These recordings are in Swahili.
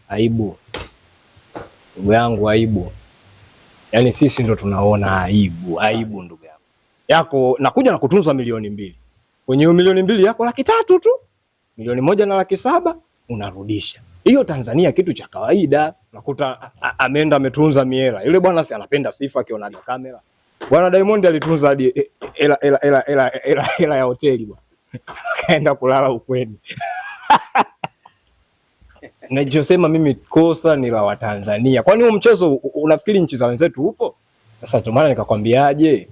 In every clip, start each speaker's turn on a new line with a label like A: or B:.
A: Aibu ndugu yangu, aibu. Yaani sisi ndo tunaona aibu ndugu yangu. Yako nakuja na kutunza milioni 2. Kwenye milioni 2 yako 300,000 tu. Milioni 1,700,000 unarudisha. Hiyo Tanzania kitu cha kawaida. Nakuta ameenda ametunza miela. Yule bwana si anapenda sifa akionaga kamera. Bwana Diamond alitunza hadi hela ya hoteli bwana. Kaenda kulala ukweni. Nachosema mimi kosa ni la Watanzania. Kwani huo mchezo unafikiri nchi za wenzetu upo? Sasa ndio maana nikakwambiaje,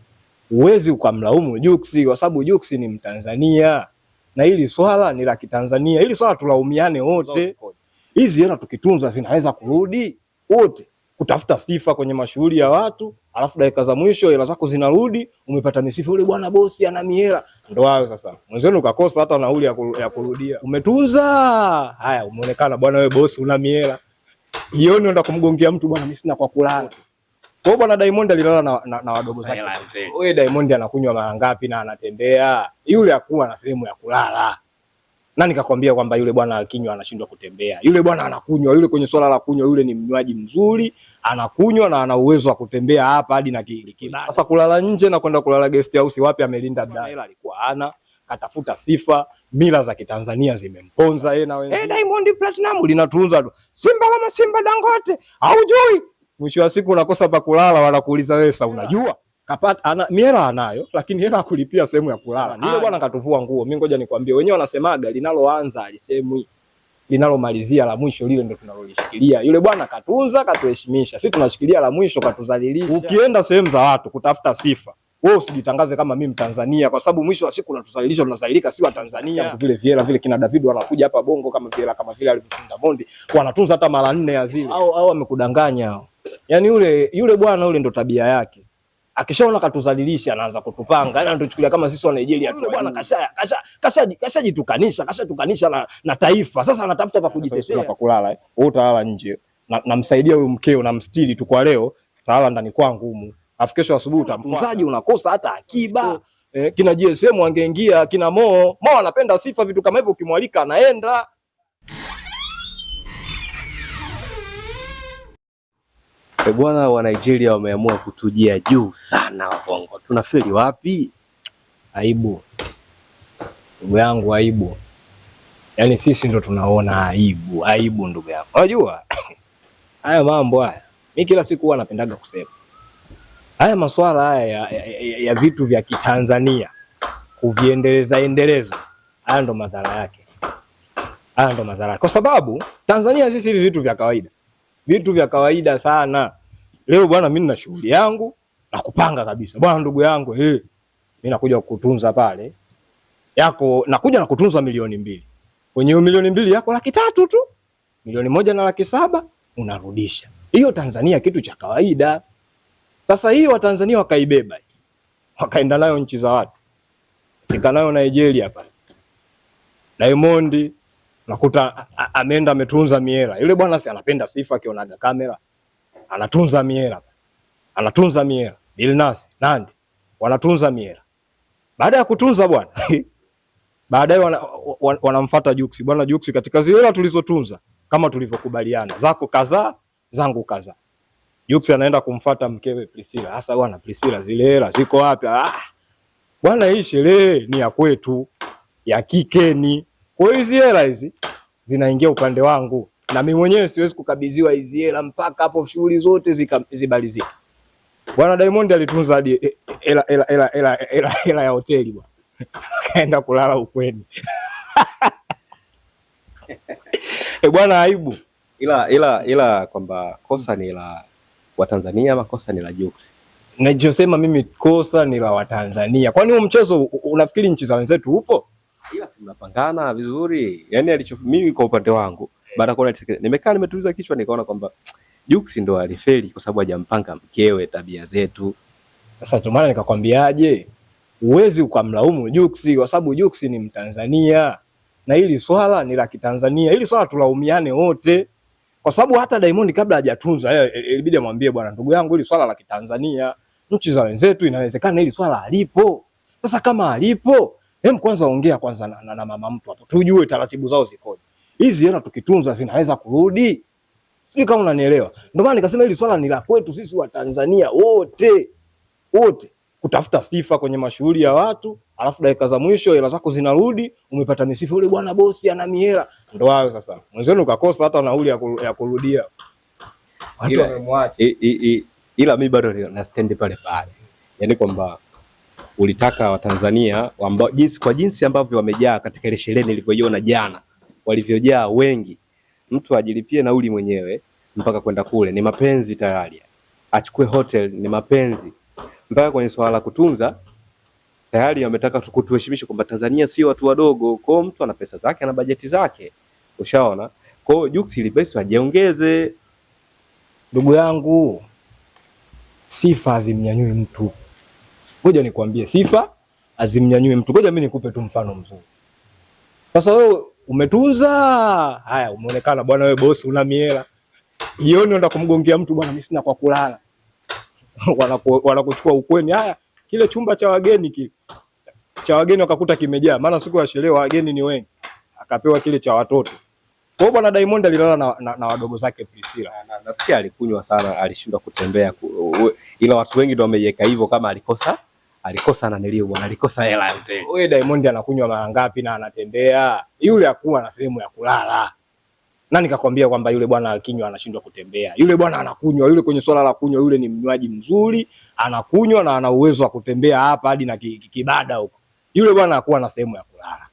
A: uwezi ukamlaumu Jux kwa sababu Jux ni Mtanzania. Na hili swala ni la Kitanzania. Hili swala tulaumiane wote. Hizi hela tukitunza zinaweza kurudi wote. Kutafuta sifa kwenye mashughuli ya watu, alafu dakika za mwisho hela zako zinarudi, umepata misifa, yule bwana bosi ana mihela. Ndio hayo sasa. Mwenzenu ukakosa hata nauli ya kurudia. Umetunza. Haya, umeonekana bwana wewe bosi una mihela. Jioni unaenda kumgongea mtu, bwana mimi sina kwa kulala. Kwa bwana Diamond alilala na wadogo zake. Wewe Diamond anakunywa mara ngapi na anatembea? Yule hakuwa na sehemu ya kulala. Na nikakwambia kwamba yule bwana akinywa anashindwa kutembea. Yule bwana anakunywa, yule kwenye swala la kunywa, yule ni mnywaji mzuri, anakunywa na ana uwezo wa kutembea hapa hadi na kila. Sasa kulala nje na kwenda kulala guest house wapi amelinda dada? Alikuwa hana, katafuta sifa, mila za Kitanzania zimemponza yeye na wenzake. Diamond Platinum linatunza Simba kama Simba Dangote. Haujui? Mwisho wa siku unakosa pa kulala, wanakuuliza wewe sasa unajua? Kapata mihela anayo lakini hela kulipia sehemu ya kulala. Yule bwana katuvua nguo. Mimi ngoja nikwambie, wenyewe wanasemaga linaloanza alisemwi, linalomalizia la mwisho lile ndo tunalolishikilia. Yule bwana katunza, katuheshimisha. Sisi tunashikilia la mwisho, katuzalilisha. Ukienda sehemu za watu kutafuta sifa, wewe usijitangaze kama mimi Mtanzania kwa sababu mwisho wa siku unatuzalilisha, tunazalilika si wa Tanzania. Vile Viela vile kina David wanakuja hapa Bongo kama Viela kama vile alivyoshinda Mondi, wanatunza hata mara 4 ya zile. Au wamekudanganya hao. Yaani yule bwana ule ndo tabia yake. Akishaona katuzalilisha anaanza kutupanga. Yaani anatuchukulia kama sisi wa Nigeria. Yule bwana kashajitukanisha na taifa. Sasa anatafuta pa kujitetea. Pa kulala wewe utalala nje. Namsaidia huyu mkeo na mstiri tu kwa leo. Utalala ndani kwangu humu. Afu kesho asubuhi utamfunzaji unakosa hata akiba. Kina GSM wangeingia, kina Mo anapenda sifa vitu kama hivyo, ukimwalika anaenda.
B: Bwana wa Nigeria wameamua kutujia juu sana wa Bongo. Tunafeli wapi?
A: Aibu. Ndugu yangu, aibu. Yaani sisi ndo tunaona aibu ndugu yangu. Unajua? Haya mambo haya. Mimi kila siku huwa napendaga kusema. Haya maswala haya ya vitu vya Kitanzania kuviendeleza. Haya ndo madhara yake. Kwa sababu Tanzania sisi hivi vitu vya kawaida. Vitu vya kawaida sana. Leo bwana mimi nina shughuli yangu na kupanga kabisa. Bwana ndugu yangu, mimi nakuja kukutunza pale. Yako nakuja na kutunza milioni 2. Kwenye milioni 2 yako 300,000 tu. Milioni 1,700,000 unarudisha. Hiyo Tanzania kitu cha kawaida. Sasa hiyo Watanzania wakaibeba. Wakaenda nayo nchi za watu. Fika nayo Nigeria pale. Diamond nakuta ameenda ametunza miela. Yule bwana si anapenda sifa akionaga kamera. Anatunza miela. Bilnas, Nandi wanatunza miela. Baada ya kutunza bwana, baadaye wanamfuata Jux. Bwana Jux, katika zile hela tulizotunza kama tulivyokubaliana, zako kadhaa, zangu kadhaa. Jux anaenda kumfuata mkewe Priscilla. Sasa bwana Priscilla, zile hela ziko wapi? Bwana hii sherehe ni ya kwetu, ya kikeni. Kwa hizi hela hizi zinaingia upande wangu na mimi mwenyewe siwezi kukabidhiwa hizi hela mpaka hapo shughuli zote zibalizike. Bwana Diamond alitunza hadi hela ya hoteli bwana. Kaenda kulala ukweni. Bwana aibu.
B: Ila kwamba kosa ni la Watanzania ama kosa ni la Jux?
A: Nachosema mimi kosa ni la Watanzania. Kwani huo mchezo unafikiri nchi za wenzetu upo?
B: Ila si mnapangana vizuri. Yaani mimi kwa upande wangu baada kuona nimekaa nimetuliza kichwa nikaona kwamba Jux ndo alifeli kwa sababu hajampanga mkewe, tabia zetu.
A: Sasa ndio maana nikakwambiaje, uwezi ukamlaumu Jux kwa sababu Jux ni Mtanzania. Na hili swala ni la Kitanzania. Hili swala tulaumiane wote. Kwa sababu hata Diamond kabla hajatunza ilibidi amwambie bwana ndugu yangu hili swala la Kitanzania. Nchi za wenzetu inawezekana hili swala alipo. Sasa kama alipo, kwanza ongea kwanza na mama mtu hapo. Tujue taratibu zao zikoje. Hizi hela tukitunza zinaweza kurudi Sijui kama unanielewa. Ndio maana nikasema hili swala ni la kwetu sisi wa Tanzania wote. Wote kutafuta sifa kwenye mashughuli ya watu, alafu dakika za mwisho hela zako zinarudi, umepata misifa, yule bwana bosi ana mihela. Ndio hayo sasa. Mwenzenu ukakosa hata nauli ya kurudia. Watu wamemwacha.
B: Ila mimi bado na stand pale pale. Yaani kwamba ulitaka Watanzania ambao jinsi ambavyo wamejaa katika ile sherehe nilivyoiona jana, walivyojaa wengi, mtu ajilipie nauli mwenyewe mpaka kwenda kule, ni mapenzi tayari. Achukue hotel, ni mapenzi. Mpaka kwenye swala la kutunza tayari wametaka kutuheshimisha kwamba Tanzania sio watu wadogo. Kwa mtu ana pesa zake, ana bajeti zake. Ushaona? Kwa hiyo Jux ilibesi wajiongeze.
A: Ndugu yangu, sifa azimnyanyui mtu. Ngoja nikwambie, sifa azimnyanyui mtu. Ngoja mimi nikupe tu mfano mzuri. Sasa wewe umetunza, haya umeonekana bwana wewe bosi una miela. Jioni unaenda kumgongea mtu, bwana mimi sina kwa kulala. Wanakuchukua ukweni, haya kile chumba cha wageni kile. Cha wageni wakakuta kimejaa, maana siku ya sherehe wageni ni wengi. Akapewa kile cha watoto. Kwa hiyo bwana Diamond alilala na wadogo zake Priscilla.
B: Nasikia alikunywa sana, alishindwa kutembea. Ila watu wengi ndio wameiweka hivyo kama alikosa na nilio bwana, alikosa hela yote.
A: Wewe Diamond anakunywa mara ngapi na anatembea? Yule hakuwa na sehemu ya kulala. Nani kakwambia kwamba yule bwana akinywa anashindwa kutembea? Yule bwana anakunywa, yule kwenye swala la kunywa yule ni mnywaji mzuri, anakunywa na ana uwezo wa kutembea hapa hadi na kibada huko. Yule bwana hakuwa na sehemu ya kulala.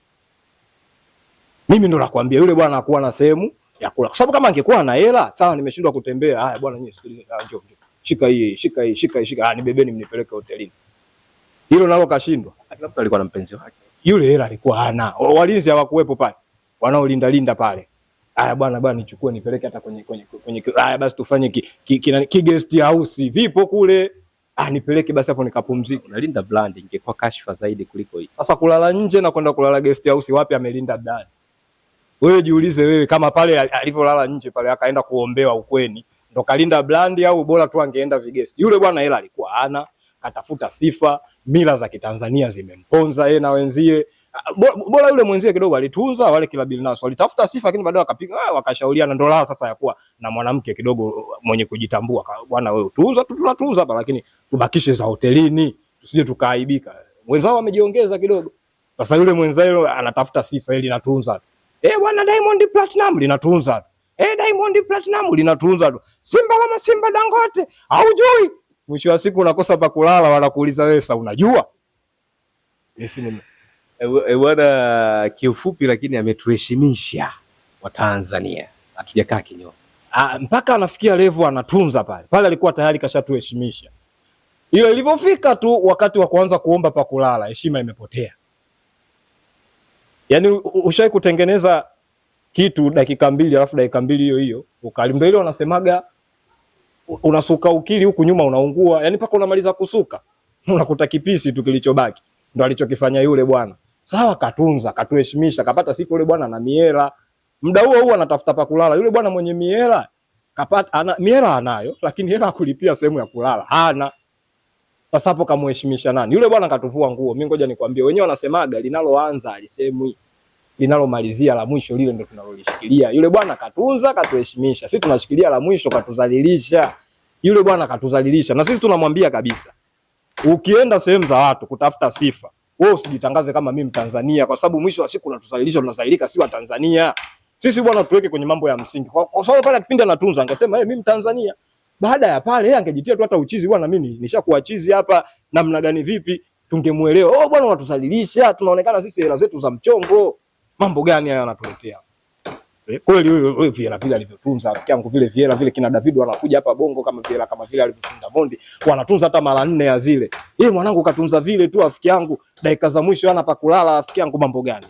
A: Mimi ndo nakwambia yule bwana hakuwa na sehemu ya kulala. Kwa sababu kama angekuwa na hela, sawa nimeshindwa kutembea. Haya bwana nyinyi sikiliza, njoo. Shika hii. Nibebeni mnipeleke hotelini. Hilo nalo kashindwa.
B: Sasa kila mtu alikuwa na mpenzi wake.
A: Yule hela alikuwa hana. Walinzi hawakuwepo pale. Wanaolinda pale. Haya bwana nichukue nipeleke hata kwenye haya basi tufanye ki guest house vipo kule. Nipeleke basi hapo nikapumzike.
B: Unalinda brand ingekuwa kashfa zaidi kuliko hii.
A: Sasa kulala nje na kwenda kulala guest house wapi amelinda brand? Wewe jiulize wewe kama pale alivyolala nje pale akaenda kuombewa ukweni ndo kalinda brand au bora tu angeenda vigesti. Yule bwana hela alikuwa hana, katafuta sifa, mila za Kitanzania zimemponza yeye na wenzie. Bora yule mwenzie kidogo alitunza, wale kila bilinaso walitafuta sifa, lakini baadaye wakapiga wakashauriana, ndo la sasa ya kuwa na mwanamke kidogo mwenye kujitambua. Bwana wewe utunza tu, tunatunza hapa, lakini tubakishe za hotelini tusije tukaaibika. Wenzao wamejiongeza kidogo. Sasa yule mwenzao anatafuta sifa ili natunza. Bwana Diamond Platinum linatunza. Diamond Platinum linatunza tu. Simba Dangote, haujui. Mwisho wa siku unakosa pa kulala, wanakuuliza wewe sasa unajua?
B: Bwana kiufupi, lakini ametuheshimisha Watanzania. Hatujakaa kinyonge.
A: Mpaka anafikia level anatunza pale. Pale alikuwa tayari kashatuheshimisha. Ile ilivyofika tu wakati wa kuanza kuomba pa kulala, heshima imepotea. Yaani ushai kutengeneza kitu dakika 2 alafu dakika 2 hiyo ukalimba ile wanasemaga unasuka ukili huku nyuma unaungua. Yaani paka unamaliza kusuka unakuta kipisi tu kilichobaki. Ndio alichokifanya yule bwana. Sawa, katunza, katuheshimisha, kapata sifa yule bwana na miela. Muda huo anatafuta pa kulala. Yule bwana mwenye miela kapata miela anayo, lakini hela kulipia sehemu ya kulala hana. Sasa hapo kamuheshimisha nani? Yule bwana katuvua nguo. Mimi ngoja nikwambie, wenyewe wanasemaga linaloanza alisemwi, linalomalizia la mwisho lile ndio tunalolishikilia. Yule bwana katunza, katuheshimisha. Sisi tunashikilia la mwisho, katuzalilisha. Yule bwana katuzalilisha. Na sisi tunamwambia kabisa, ukienda sehemu za watu kutafuta sifa, wewe usijitangaze kama mimi Mtanzania, kwa sababu mwisho wa siku unatuzalilisha, tunazalilika si wa Tanzania. Sisi bwana tuweke kwenye mambo ya msingi. Kwa sababu pale kipindi anatunza angesema mimi Mtanzania. Baada ya pale yeye angejitia tu hata uchizi, bwana mimi nishakuwa chizi hapa namna gani vipi, tungemuelewa. Bwana unatuzalilisha, tunaonekana sisi hela zetu za mchongo. Mambo gani haya anatuletea? Kweli wewe Viera vile alivyotunza rafiki yangu, vile Viera vile kina David wanakuja hapa Bongo kama Viera kama vile alivyotunda Mondi, wanatunza hata mara 4 ya zile. Mwanangu katunza vile tu rafiki yangu, dakika za mwisho ana pa kulala rafiki yangu, mambo gani?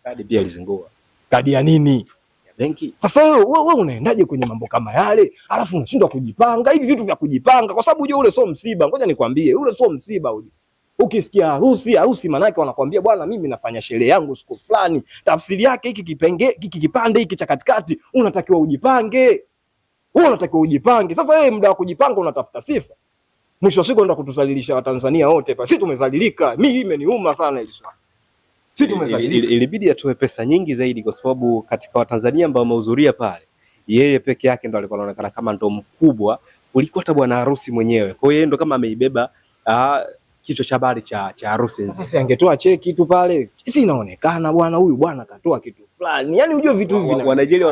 B: Kadi pia alizingua.
A: Kadi ya nini?
B: Ya benki.
A: Sasa wewe unaendaje kwenye mambo kama yale? Alafu unashindwa kujipanga. Hivi vitu vya kujipanga kwa sababu unajua ule sio msiba. Ngoja nikwambie, ule sio msiba ule. Ukisikia harusi manake wanakuambia bwana mimi nafanya sherehe yangu siku fulani. Tafsiri yake hiki kipande hiki cha katikati unatakiwa ujipange. Wewe unatakiwa ujipange. Sasa wewe muda wa kujipanga unatafuta sifa. Mwisho wa siku ndio kutuzalilisha Watanzania wote. Sisi tumezalilika. Mimi imeniuma sana hili swali.
B: Ilibidi atoe pesa nyingi zaidi kwa sababu katika Watanzania ambao wamehudhuria pale yeye peke yake ndo alikuwa anaonekana kama ndo mkubwa kuliko hata bwana harusi mwenyewe. Kwa hiyo yeye ndo kama ameibeba kichwa cha habari cha harusi nzima.
A: Sasa angetoa cheki tu pale, si inaonekana bwana huyu bwana katoa kitu fulani. Yaani unajua vitu hivi
B: wa Nigeria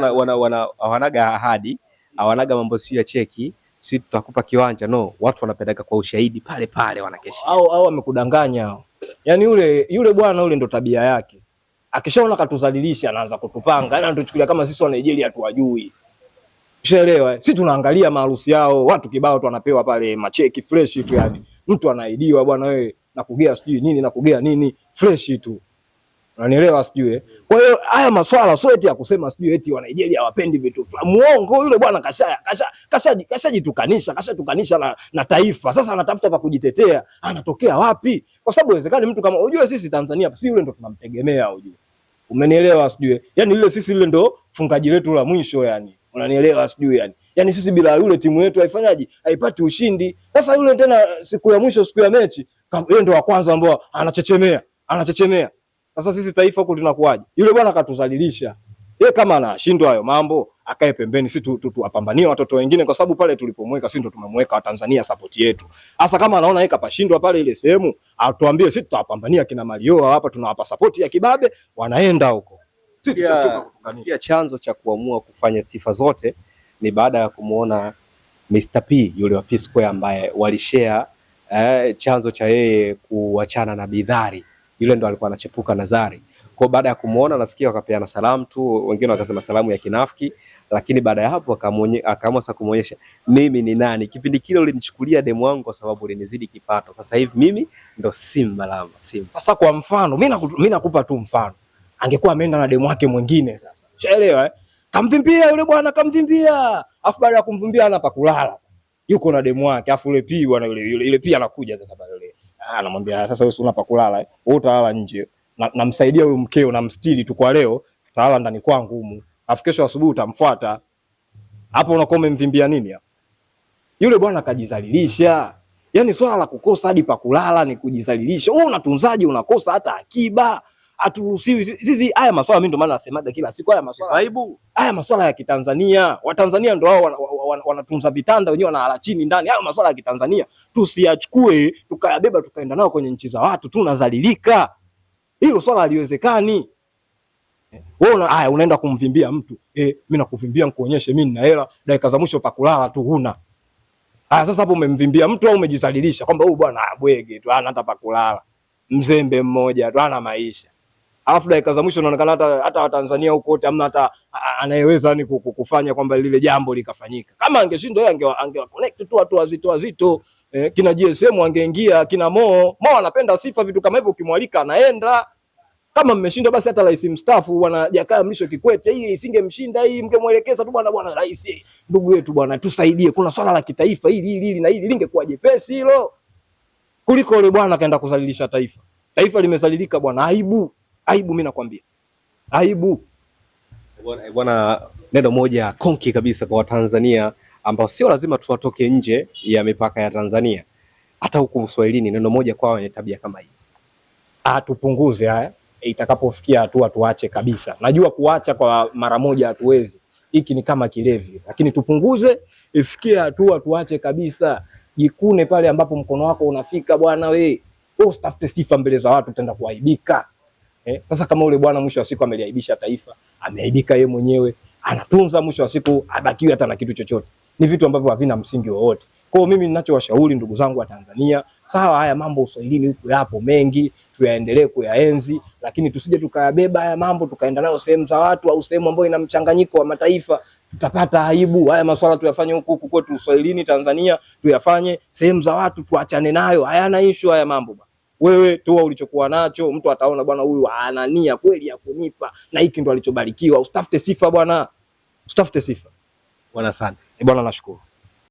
B: hawanaga ahadi, hawanaga mambo sio ya cheki, si tutakupa kiwanja, no, watu wanapeleka kwa ushahidi pale pale wanakesha.
A: Au wamekudanganya hao. Yaani yule bwana yule ndo tabia yake. Akishaona katuzalilisha anaanza kutupanga. Yaani anatuchukulia kama sisi wa Nigeria tuwajui. Ushaelewa? Sisi tunaangalia maharusi yao, watu kibao tu wanapewa pale macheki fresh tu yani. Mtu anaidiwa bwana wewe nakugea sijui nini nakugea nini fresh tu. Unanielewa sijui? Kwa hiyo haya maswala sio eti ya kusema sijui eti wa Nigeria hawapendi vitu fulani. Muongo yule bwana kashajitukanisha na taifa. Sasa anatafuta pa kujitetea. Anatokea wapi? Kwa sababu inawezekana mtu kama unajua sisi Tanzania si yule ndo tunamtegemea unajua. Umenielewa sijui? Yaani ile sisi ile ndo fungaji letu la mwisho yani. Unanielewa sijui yani. Yaani sisi bila yule timu yetu haifanyaji, haipati ushindi. Sasa yule tena siku ya mwisho siku ya mechi, yeye ndo wa kwanza ambao anachechemea. Sasa sisi taifa huko tunakuaje? Yule bwana katuzalilisha. Yeye kama anashindwa hayo mambo, akae pembeni, sisi tuwapambanie watoto wengine kwa sababu pale tulipomweka sisi ndo tumemweka Watanzania support yetu. Sasa kama anaona yeye kapashindwa pale ile sehemu, atuambie sisi tutawapambania kina Mario hapa tunawapa support ya kibabe, wanaenda huko.
B: Nasikia chanzo cha kuamua kufanya sifa zote ni baada ya kumuona Mr. P yule wa P Square ambaye walishare chanzo cha yeye kuachana na Bidhari. Yule ndo alikuwa anachepuka Nazari. Kwa baada ya kumuona nasikia wakapeana salamu tu, wengine wakasema salamu ya kinafiki, lakini baada ya hapo akaamua sasa kumuonyesha mimi ni nani. Kipindi kile ulinichukulia demu wangu kwa sababu ulinizidi kipato. Sasa hivi mimi ndo Simba Lama Simba.
A: Sasa kwa mfano, mimi nakupa tu mfano. Angekuwa ameenda na demu wake mwingine sasa. Ushaelewa Kamvimbia yule bwana kamvimbia. Afu baada ya kumvimbia ana pa kulala sasa. Yuko na demu wake, afu yule P bwana yule P anakuja sasa pale yule. Anamwambia sasa wewe una pa kulala wewe utalala nje. Namsaidia huyo mkeo na mstiri tu kwa leo, utalala ndani kwangu humu. Afu kesho asubuhi utamfuata. Hapo unakuwa umemvimbia nini hapo? Yule bwana kajizalilisha. Yaani swala la kukosa hadi pa kulala ni kujizalilisha. Wewe unatunzaje unakosa hata akiba? Haturuhusiwi sisi haya maswala. Mimi ndo maana nasemaga kila siku haya maswala aibu, haya maswala ya Kitanzania. Watanzania ndo wao wanatunza vitanda wenyewe wanalala chini ndani. Haya maswala ya Kitanzania tusiyachukue tukayabeba tukaenda nao kwenye nchi za watu, tunazalilika. Hilo swala haliwezekani. Wewe haya unaenda kumvimbia mtu mimi nakuvimbia nikuonyeshe mimi nina hela, dakika za mwisho pa kulala tu huna. Sasa hapo umemvimbia mtu au umejizalilisha kwamba huyu bwana bwege tu hana hata pa kulala, mzembe mmoja tu hana maisha. Alafu dakika za mwisho inaonekana hata Watanzania huko wote hamna hata anayeweza ni kufanya kwamba lile jambo likafanyika. Kama angeshindwa yeye connect tu watu wazito kina GSM angeingia, kina Mo anapenda sifa vitu kama hivyo, ukimwalika anaenda. Kama mmeshindwa basi hata rais mstaafu bwana Jakaya Mrisho Kikwete hii isingemshinda hii, mngemwelekeza tu bwana rais ndugu yetu bwana tusaidie, kuna swala la kitaifa hili na hili, lingekuwa jepesi hilo kuliko yule bwana kaenda kuzalilisha taifa. Taifa limezalilika bwana, aibu mimi nakwambia. Aibu.
B: Bwana neno moja konki kabisa kwa Watanzania ambao sio lazima tuwatoke nje ya mipaka ya Tanzania. Hata huku Uswahilini neno moja kwao wenye tabia kama hizi.
A: Tupunguze haya. Itakapofikia hatua tuache kabisa. Najua kuacha kwa mara moja hatuwezi. Hiki ni kama kilevi. Lakini tupunguze, ifikie hatua tuache kabisa. Jikune pale ambapo mkono wako unafika bwana wewe. Usitafute sifa mbele za watu utaenda kuaibika. Sasa kama ule bwana mwisho wa siku ameliaibisha taifa, ameaibika yeye mwenyewe, anatunza mwisho wa siku abakiwe hata na kitu chochote. Ni vitu ambavyo havina msingi wowote. Kwa hiyo mimi ninachowashauri ndugu zangu wa Tanzania, sawa haya mambo Uswahilini huko yapo mengi, tuyaendelee kuyaenzi, lakini tusije tukayabeba haya mambo tukaenda nayo sehemu za watu au sehemu ambayo ina mchanganyiko wa mataifa, tutapata aibu. Haya masuala tuyafanye huku kwetu Uswahilini Tanzania, tuyafanye sehemu za watu tuachane nayo. Hayana issue haya mambo bwana. Wewe toa ulichokuwa nacho, mtu ataona bwana huyu ana nia kweli ya kunipa na hiki ndo alichobarikiwa. Usitafute sifa bwana. Usitafute sifa.
B: Bwana asante.
A: Bwana nashukuru.